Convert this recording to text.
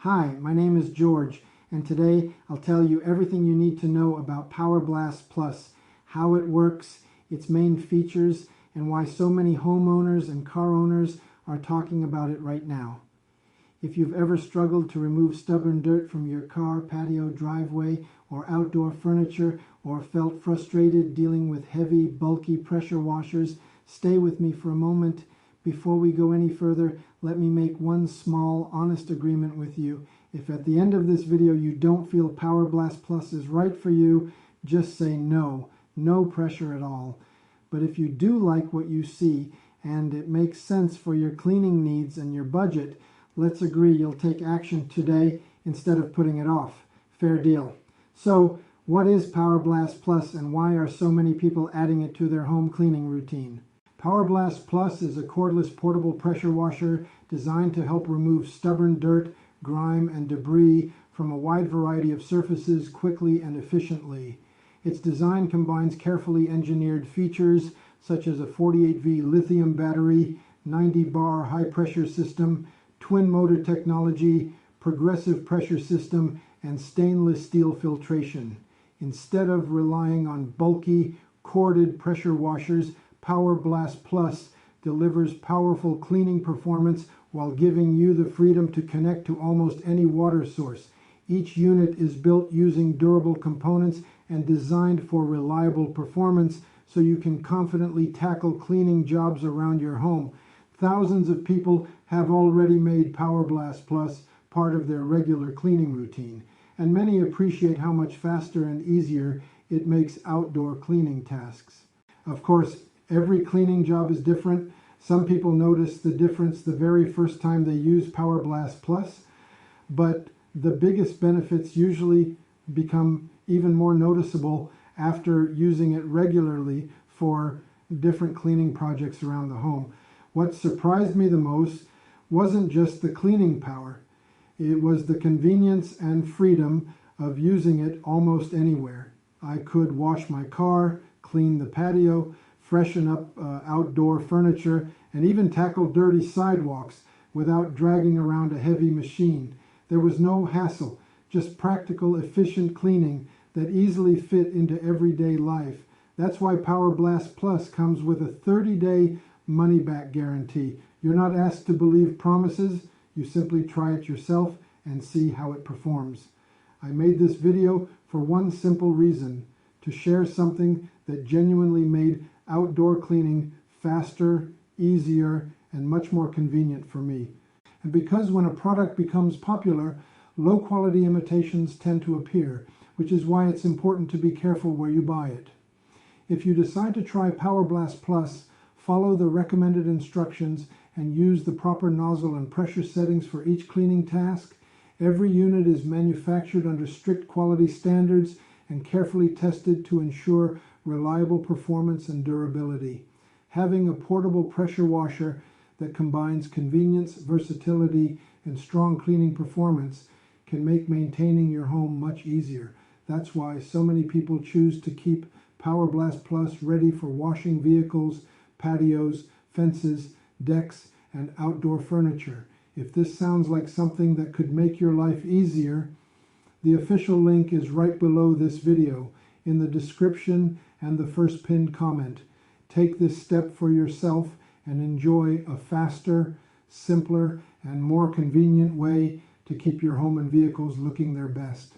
Hi, my name is George, and today I'll tell you everything you need to know about Power Blast Plus, how it works, its main features, and why so many homeowners and car owners are talking about it right now. If you've ever struggled to remove stubborn dirt from your car, patio, driveway, or outdoor furniture, or felt frustrated dealing with heavy, bulky pressure washers, stay with me for a moment. Before we go any further, let me make one small, honest agreement with you. If at the end of this video you don't feel Power Blast Plus is right for you, just say no. No pressure at all. But if you do like what you see, and it makes sense for your cleaning needs and your budget, let's agree you'll take action today instead of putting it off. Fair deal. So, what is Power Blast Plus and why are so many people adding it to their home cleaning routine? Power Blast Plus is a cordless portable pressure washer designed to help remove stubborn dirt, grime, and debris from a wide variety of surfaces quickly and efficiently. Its design combines carefully engineered features such as a 48V lithium battery, 90-bar high-pressure system, twin motor technology, progressive pressure system, and stainless steel filtration. Instead of relying on bulky, corded pressure washers, Power Blast Plus delivers powerful cleaning performance while giving you the freedom to connect to almost any water source. Each unit is built using durable components and designed for reliable performance so you can confidently tackle cleaning jobs around your home. Thousands of people have already made Power Blast Plus part of their regular cleaning routine, and many appreciate how much faster and easier it makes outdoor cleaning tasks. Of course, every cleaning job is different. Some people notice the difference the very first time they use Power Blast Plus, but the biggest benefits usually become even more noticeable after using it regularly for different cleaning projects around the home. What surprised me the most wasn't just the cleaning power. It was the convenience and freedom of using it almost anywhere. I could wash my car, clean the patio, freshen up outdoor furniture, and even tackle dirty sidewalks without dragging around a heavy machine. There was no hassle, just practical, efficient cleaning that easily fit into everyday life. That's why Power Blast Plus comes with a 30-day money-back guarantee. You're not asked to believe promises. You simply try it yourself and see how it performs. I made this video for one simple reason: to share something that genuinely made outdoor cleaning faster, easier, and much more convenient for me. And because when a product becomes popular, low-quality imitations tend to appear, which is why it's important to be careful where you buy it. If you decide to try Power Blast Plus, follow the recommended instructions and use the proper nozzle and pressure settings for each cleaning task. Every unit is manufactured under strict quality standards and carefully tested to ensure reliable performance and durability. Having a portable pressure washer that combines convenience, versatility, and strong cleaning performance can make maintaining your home much easier. That's why so many people choose to keep Power Blast Plus ready for washing vehicles, patios, fences, decks, and outdoor furniture. If this sounds like something that could make your life easier, the official link is right below this video, in the description and the first pinned comment. Take this step for yourself and enjoy a faster, simpler, and more convenient way to keep your home and vehicles looking their best.